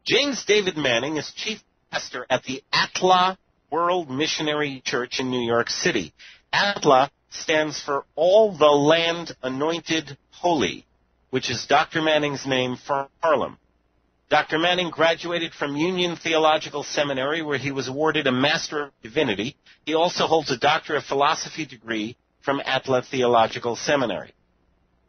James David Manning is chief pastor at the ATLA World Missionary Church in New York City. ATLA stands for All the Land Anointed Holy, which is Dr. Manning's name for Harlem. Dr. Manning graduated from Union Theological Seminary, where he was awarded a Master of Divinity. He also holds a Doctor of Philosophy degree from ATLA Theological Seminary.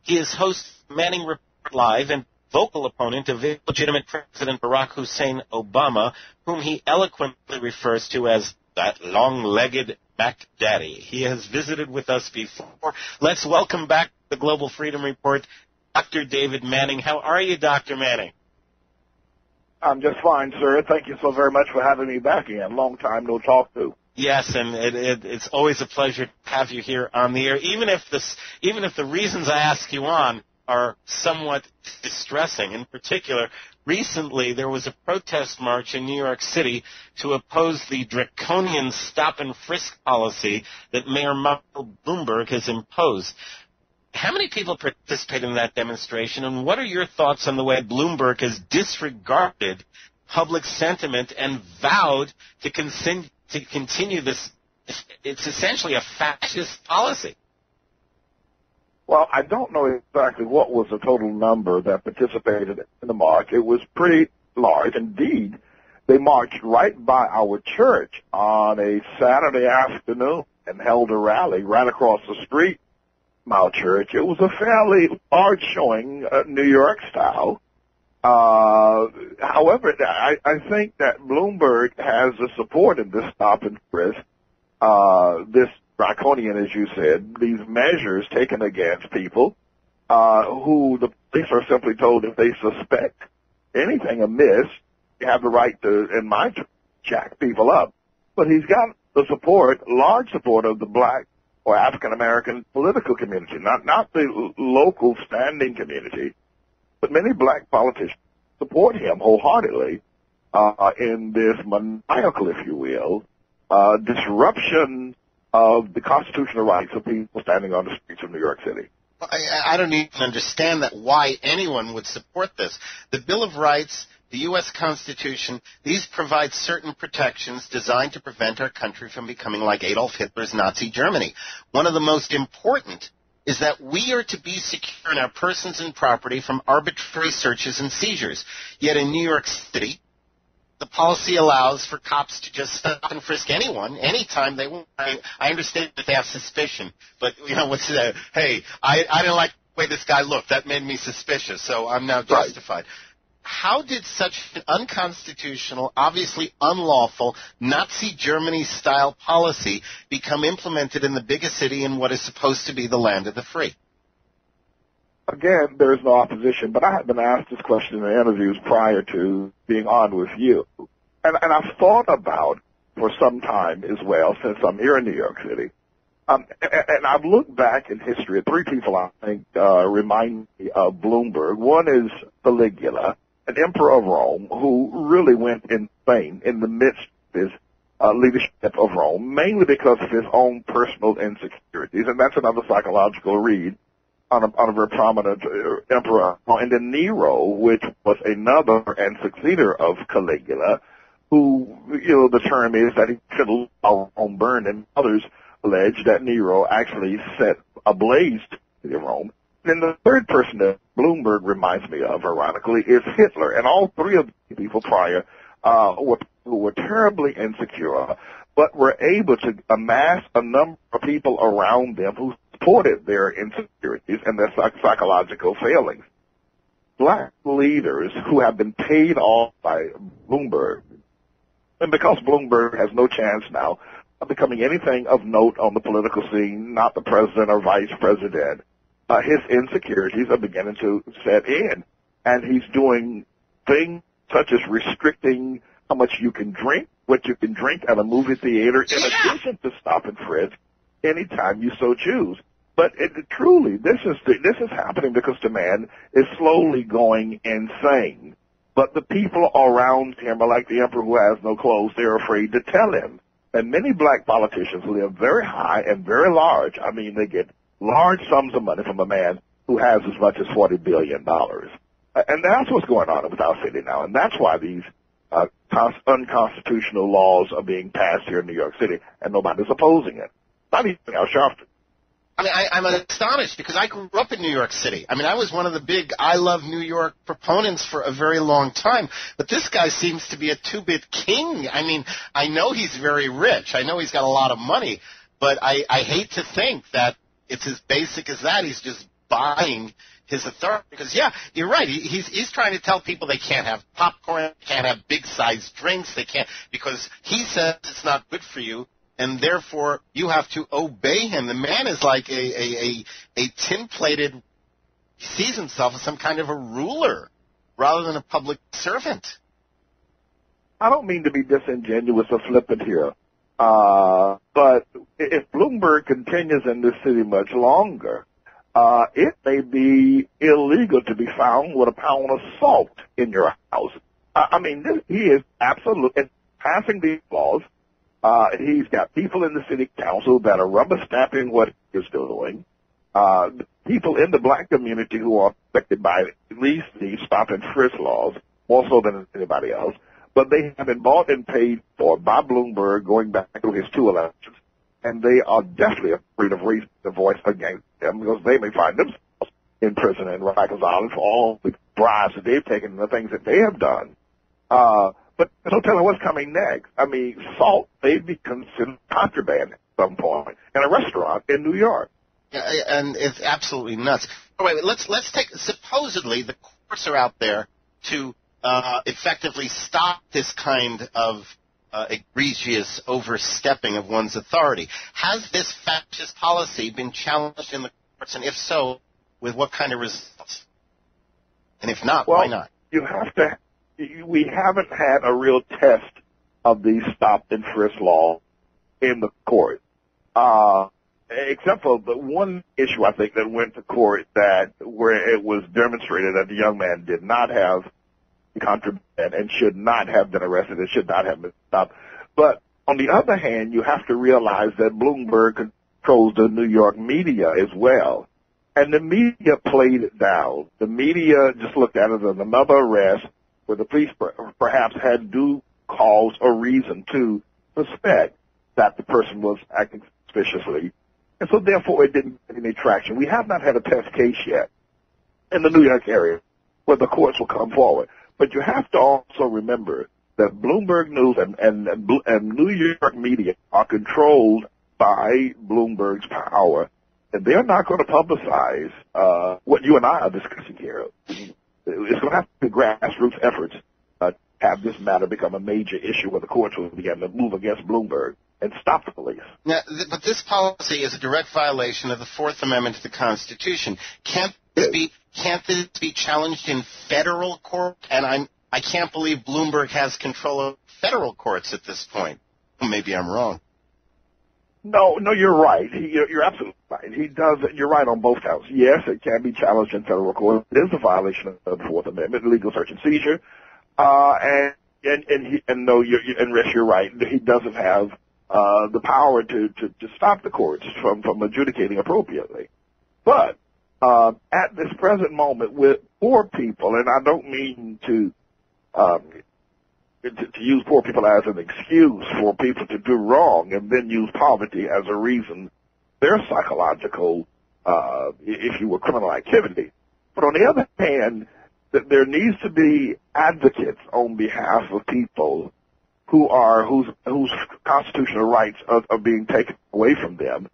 He is host of Manning Report Live and vocal opponent of illegitimate President Barack Hussein Obama, whom he eloquently refers to as that long-legged Mac Daddy. He has visited with us before. Let's welcome back to the Global Freedom Report, Dr. David Manning. How are you, Dr. Manning? I'm just fine, sir. Thank you so very much for having me back again. Long time no talk to. Yes, and it's always a pleasure to have you here on the air, even if the reasons I ask you on are somewhat distressing. In particular, recently there was a protest march in New York City to oppose the draconian stop-and-frisk policy that Mayor Michael Bloomberg has imposed. How many people participated in that demonstration, and what are your thoughts on the way Bloomberg has disregarded public sentiment and vowed to continue this? It's essentially a fascist policy. Well, I don't know exactly what was the total number that participated in the march. It was pretty large. Indeed, they marched right by our church on a Saturday afternoon and held a rally right across the street from our church. It was a fairly large showing, New York style. However, I think that Bloomberg has the support in this stop and frisk, this draconian, as you said, these measures taken against people who the police are simply told if they suspect anything amiss, you have the right to, in my terms, jack people up. But he's got the support, large support of the black or African-American political community, not the local standing community, but many black politicians support him wholeheartedly in this maniacal, if you will, disruption of the constitutional rights of people standing on the streets of New York City. I don't even understand that why anyone would support this. The Bill of Rights, the U.S. Constitution, these provide certain protections designed to prevent our country from becoming like Adolf Hitler's Nazi Germany. One of the most important is that we are to be secure in our persons and property from arbitrary searches and seizures. Yet in New York City, the policy allows for cops to just stop and frisk anyone, anytime they want. I understand that they have suspicion, but, hey, I didn't like the way this guy looked. That made me suspicious, so I'm now justified. Right. How did such an unconstitutional, obviously unlawful, Nazi Germany-style policy become implemented in the biggest city in what is supposed to be the land of the free? Again, there is no opposition, but I have been asked this question in interviews prior to being on with you. And I've thought about for some time as well, since I'm here in New York City. And I've looked back in history. Three people, I think, remind me of Bloomberg. One is Caligula, an emperor of Rome, who really went insane in the midst of his leadership of Rome, mainly because of his own personal insecurities. And that's another psychological read on a very prominent emperor. And then Nero, which was another and successor of Caligula, who, the term is that he should allow Rome burn, and others allege that Nero actually set ablaze to Rome. And then the third person that Bloomberg reminds me of, ironically, is Hitler. And all three of the people prior were terribly insecure, but were able to amass a number of people around them who supported their insecurities and their psychological failings. Black leaders who have been paid off by Bloomberg, and because Bloomberg has no chance now of becoming anything of note on the political scene, not the president or vice president, his insecurities are beginning to set in. And he's doing things such as restricting how much you can drink, what you can drink at a movie theater, in addition to stop and frisk anytime you so choose. But truly, this is happening because the man is slowly going insane. But the people around him are like the emperor who has no clothes. They're afraid to tell him. And many black politicians live very high and very large. I mean, they get large sums of money from a man who has as much as $40 billion. And that's what's going on with our city now, and that's why these unconstitutional laws are being passed here in New York City, and nobody's opposing it. Not even Al Sharpton. I mean, I'm astonished because I grew up in New York City. I mean, I was one of the big I Love New York proponents for a very long time. But this guy seems to be a two-bit king. I mean, I know he's very rich. I know he's got a lot of money. But I hate to think that it's as basic as that. He's just buying his authority. Because, yeah, you're right. He's trying to tell people they can't have popcorn, can't have big-sized drinks, they can't, because he says it's not good for you. And therefore, you have to obey him. The man is like a tin-plated, he sees himself as some kind of a ruler rather than a public servant. I don't mean to be disingenuous or flippant here, but if Bloomberg continues in this city much longer, it may be illegal to be found with a pound of salt in your house. I mean, he is absolutely passing these laws. He's got people in the city council that are rubber stamping what he's doing. People in the black community who are affected by at least these stop and frisk laws, more so than anybody else. But they have been bought and paid for by Bloomberg going back to his 2 elections. And they are definitely afraid of raising the voice against them because they may find themselves in prison in Rikers Island for all the bribes that they've taken and the things that they have done. But no telling what's coming next. I mean, salt may be considered contraband at some point in a restaurant in New York. Yeah, and it's absolutely nuts. Oh, wait, let's take, supposedly the courts are out there to effectively stop this kind of egregious overstepping of one's authority. Has this fascist policy been challenged in the courts, and if so, with what kind of results? And if not, why not? You have to. We haven't had a real test of these stop and frisk laws in the court, except for the one issue I think that went to court where it was demonstrated that the young man did not have contraband and should not have been arrested and should not have been stopped. But on the other hand, you have to realize that Bloomberg controls the New York media as well. And the media played it down. The media just looked at it as another arrest where the police perhaps had due cause or reason to suspect that the person was acting suspiciously. And so therefore it didn't get any traction. We have not had a test case yet in the New York area where the courts will come forward. But you have to also remember that Bloomberg News and New York media are controlled by Bloomberg's power, and they're not going to publicize what you and I are discussing here. It's going to have to be grassroots efforts to have this matter become a major issue where the courts will begin to move against Bloomberg and stop the police. Now, but this policy is a direct violation of the Fourth Amendment to the Constitution. Can't this be challenged in federal court? And I can't believe Bloomberg has control of federal courts at this point. Maybe I'm wrong. No, you're right. You're absolutely right. He does. You're right on both counts. Yes, it can be challenged in federal court. It is a violation of the Fourth Amendment, illegal search and seizure. And Rich, you're right. He doesn't have the power to stop the courts from adjudicating appropriately. But at this present moment, with poor people, and I don't mean to use poor people as an excuse for people to do wrong and then use poverty as a reason, their psychological, if you will, criminal activity. But on the other hand, there needs to be advocates on behalf of people whose constitutional rights are being taken away from them.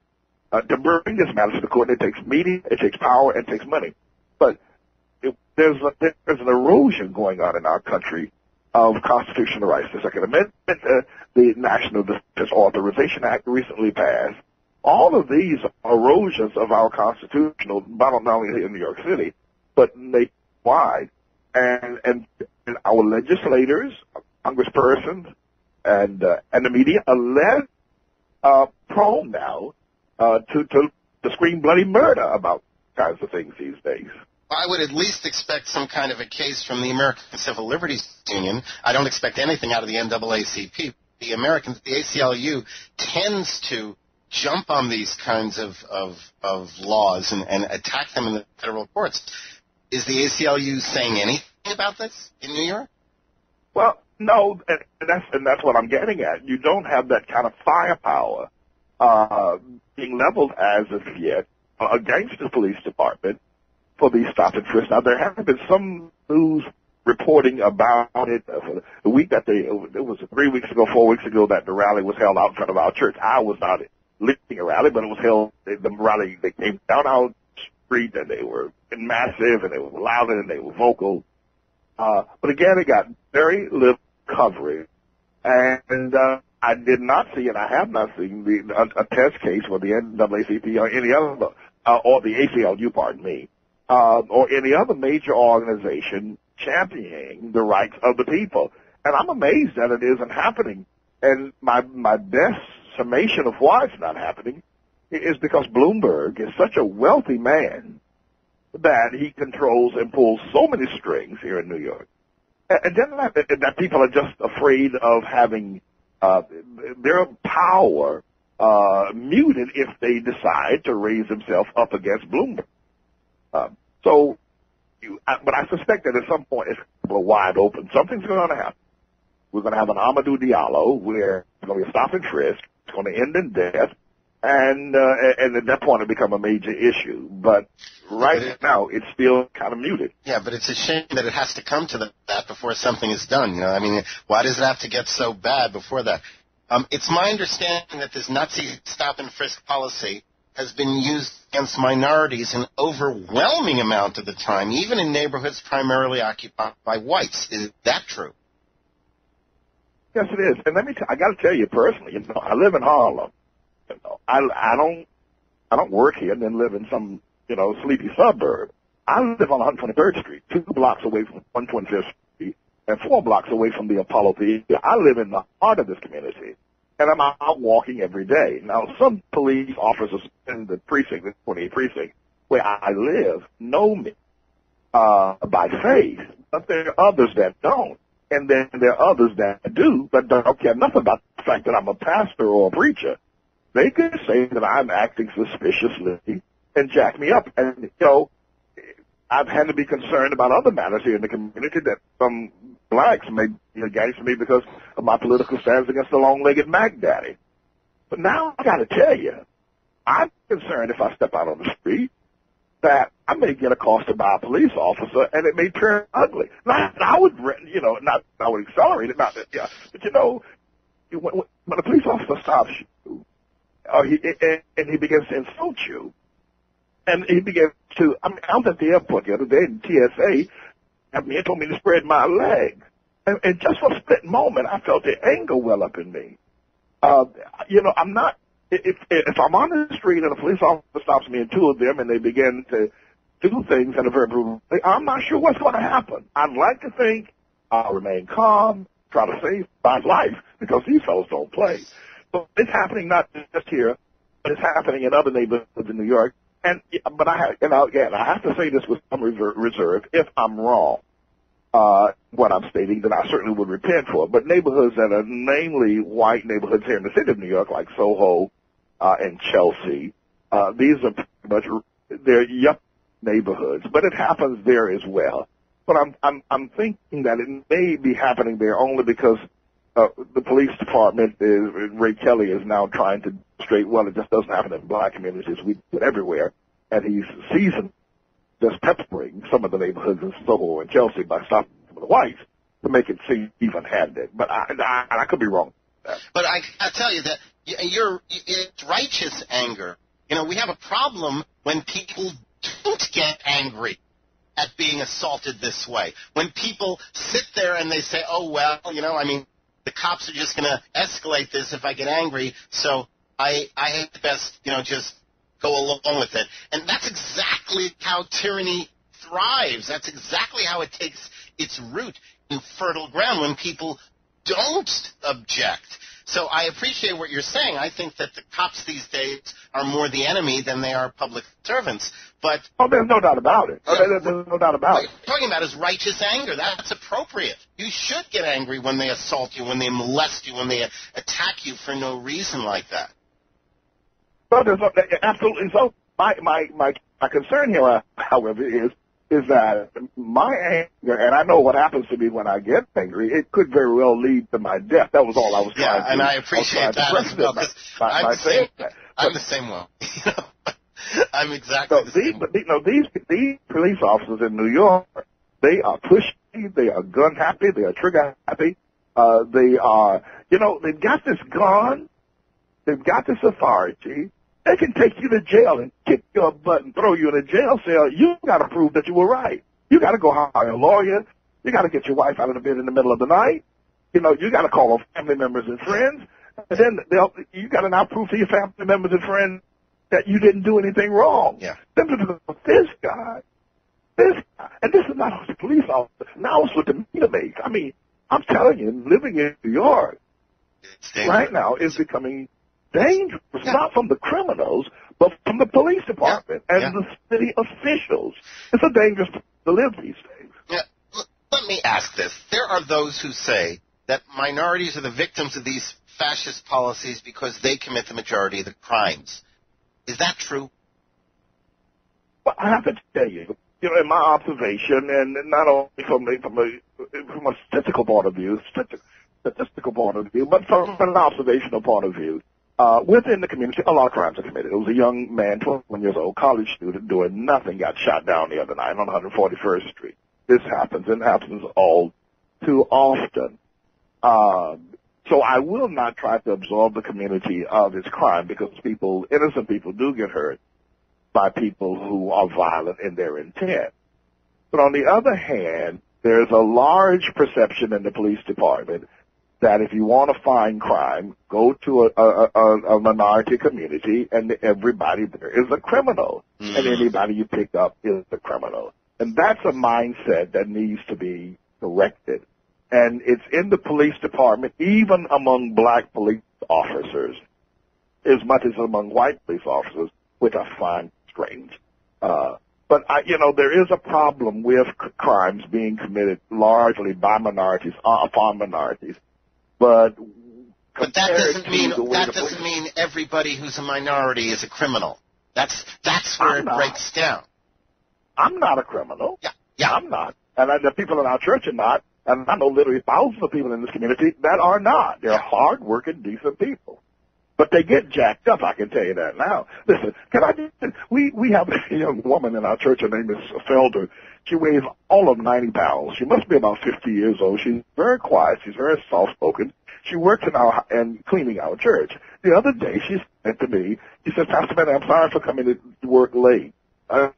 To bring this matter to the court, it takes media, it takes power, it takes money. But there's an erosion going on in our country of constitutional rights. The Second Amendment, the National Defense Authorization Act recently passed. All of these erosions of our constitutional, not only here in New York City, but nationwide. And our legislators, congresspersons, and the media are less prone now to scream bloody murder about kinds of things these days. I would at least expect some kind of a case from the American Civil Liberties Union. I don't expect anything out of the NAACP. The ACLU tends to jump on these kinds of laws and attack them in the federal courts. Is the ACLU saying anything about this in New York? Well, no, and that's what I'm getting at. You don't have that kind of firepower being leveled as of yet against the police department for these stop and frisk. Now, there have been some news reporting about it for the week that it was 3 weeks ago, 4 weeks ago, that the rally was held out in front of our church. I was not leading a rally, but it was held, the rally, they came down our street and they were massive and they were loud and they were vocal. But again, it got very little coverage. And I did not see, and I have not seen a test case for the NAACP or any other, or the ACLU, pardon me, or any other major organization championing the rights of the people. And I'm amazed that it isn't happening. And my best summation of why it's not happening is because Bloomberg is such a wealthy man that he controls and pulls so many strings here in New York. And then that people are just afraid of having their power muted if they decide to raise themselves up against Bloomberg. But I suspect that at some point it's wide open. Something's going to happen. We're going to have an Amadou Diallo where it's going to be a stop and frisk. It's going to end in death. And at that point, it become a major issue. But right now, it's still kind of muted. Yeah, but it's a shame that it has to come to that before something is done. You know, I mean, why does it have to get so bad before that? It's my understanding that this Nazi stop and frisk policy has been used against minorities an overwhelming amount of the time, even in neighborhoods primarily occupied by whites. Is that true? Yes, it is. And I got to tell you personally, you know, I live in Harlem. You know, I don't work here and then live in some, you know, sleepy suburb. I live on 123rd Street, 2 blocks away from 125th Street, and 4 blocks away from the Apollo Theater. I live in the heart of this community, and I'm out walking every day. Now, some police officers in the precinct, the 28th precinct, where I live, know me by face, but there are others that don't. And then there are others that do, but don't care nothing about the fact that I'm a pastor or a preacher. They could say that I'm acting suspiciously and jack me up. And, you know, I've had to be concerned about other matters here in the community that some blacks may be against me because of my political stance against the long-legged Mac Daddy. But now I got to tell you, I'm concerned if I step out on the street that I may get accosted by a police officer and it may turn ugly. Now, I would, you know, I would accelerate it, but you know, when a police officer stops you, and he begins to insult you, and he begins to, I was at the airport the other day, and TSA had me and told me to spread my legs. And just for a split moment, I felt the anger well up in me. You know, I'm not, if I'm on the street and a police officer stops me and 2 of them and they begin to do things that are very brutal, I'm not sure what's going to happen. I'd like to think I'll remain calm, try to save my life, because these fellows don't play. But it's happening not just here, but it's happening in other neighborhoods in New York. But I have to say this with some reserve. If I'm wrong, what I'm stating, then I certainly would repent for it. But neighborhoods that are mainly white neighborhoods here in the city of New York, like Soho and Chelsea, these are pretty much, they're yup neighborhoods. But it happens there as well. But I'm thinking that it may be happening there only because the police department Ray Kelly is now trying to demonstrate, well, it just doesn't happen in black communities. We do it everywhere. And he's seasoned just peppering some of the neighborhoods in Soho and Chelsea by stopping some of the whites to make it seem even-handed. But I could be wrong. But I tell you that it's righteous anger. You know, we have a problem when people don't get angry at being assaulted this way. When people sit there and they say, oh, well, you know, I mean, the cops are just going to escalate this if I get angry, so I had best, you know, just go along with it. And that's exactly how tyranny thrives. That's exactly how it takes its root in fertile ground, when people don't object. So I appreciate what you're saying. I think that the cops these days are more the enemy than they are public servants. But there's no doubt about it. There's no doubt about it. What you're talking about is righteous anger. That's appropriate. You should get angry when they assault you, when they molest you, when they attack you for no reason like that. Well, there's absolutely so. My concern here, however, is is that my anger, and I know what happens to me when I get angry, it could very well lead to my death. That was all I was trying to do. Yeah, and I appreciate that as well, because I'm the same way. I'm exactly the same way. These police officers in New York, they are pushy, they are gun happy, they are trigger happy. They are, they've got this gun, they've got this authority. They can take you to jail and kick your butt and throw you in a jail cell. You got to prove that you were right. You got to go hire a lawyer. You got to get your wife out of the bed in the middle of the night. You got to call family members and friends. And then you got to now prove to your family members and friends that you didn't do anything wrong. Yeah. This guy, and this is not a police officer. Now it's with the inmates. I mean, I'm telling you, living in New York right now is becoming dangerous, not from the criminals, but from the police department and the city officials. It's a dangerous place to live these days. Yeah. Let me ask this. There are those who say that minorities are the victims of these fascist policies because they commit the majority of the crimes. Is that true? Well, I have to tell you, in my observation, and not only from a statistical point of view, but from an observational point of view, within the community, a lot of crimes are committed. It was a young man, 21 years old, college student, doing nothing, got shot down the other night on 141st Street. This happens, and happens all too often. So I will not try to absolve the community of its crime because innocent people do get hurt by people who are violent in their intent. But on the other hand, there's a large perception in the police department that if you want to find crime, go to a minority community and everybody there is a criminal. Mm-hmm. And anybody you pick up is a criminal. And that's a mindset that needs to be corrected. And it's in the police department, even among black police officers, as much as among white police officers, which I find strange. But there is a problem with crimes being committed largely by minorities, upon minorities. But that doesn't mean everybody who's a minority is a criminal. That's where it breaks down. I'm not a criminal. Yeah. I'm not. And the people in our church are not. And I know literally thousands of people in this community that are not. They're hard-working, decent people. But they get jacked up, I can tell you that now. Listen, we have a young woman in our church, her name is Felder. She weighs all of 90 pounds. She must be about 50 years old. She's very quiet. She's very soft-spoken. She works in cleaning our church. The other day, she said to me, she said, Pastor Manny, I'm sorry for coming to work late.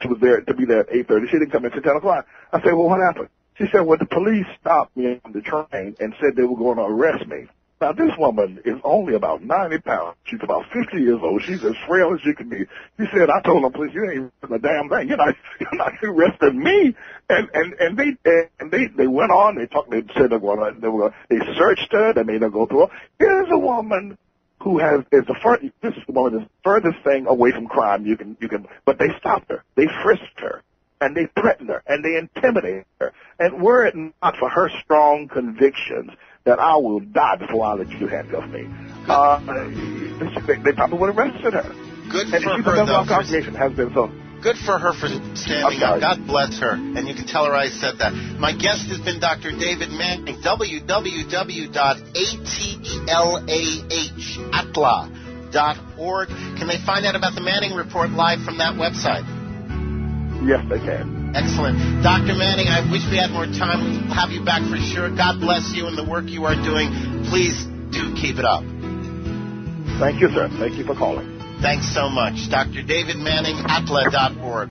She was there to be there at 8:30. She didn't come in until 10 o'clock. I said, well, what happened? She said, well, the police stopped me on the train and said they were going to arrest me. Now, this woman is only about 90 pounds. She's about 50 years old. She's as frail as she can be. She said, I told them, please, you ain't a damn thing. You're not arresting me. And they went on. They said they searched her. They made her go through. Here's a woman who this is the woman that's furthest thing away from crime you can, but they stopped her. They frisked her. And they threatened her, and they intimidated her. And were it not for her strong convictions that I will die before I let you handcuff me, they probably would have arrested her. Good for her, though. Congregation has been so. Good for her for standing up. God bless her. And you can tell her I said that. My guest has been Dr. David Manning, www.atlah.org. Can they find out about the Manning Report live from that website? Yes, they can. Excellent. Dr. Manning, I wish we had more time. We'll have you back for sure. God bless you and the work you are doing. Please do keep it up. Thank you, sir. Thank you for calling. Thanks so much. Dr. David Manning, atlah.org.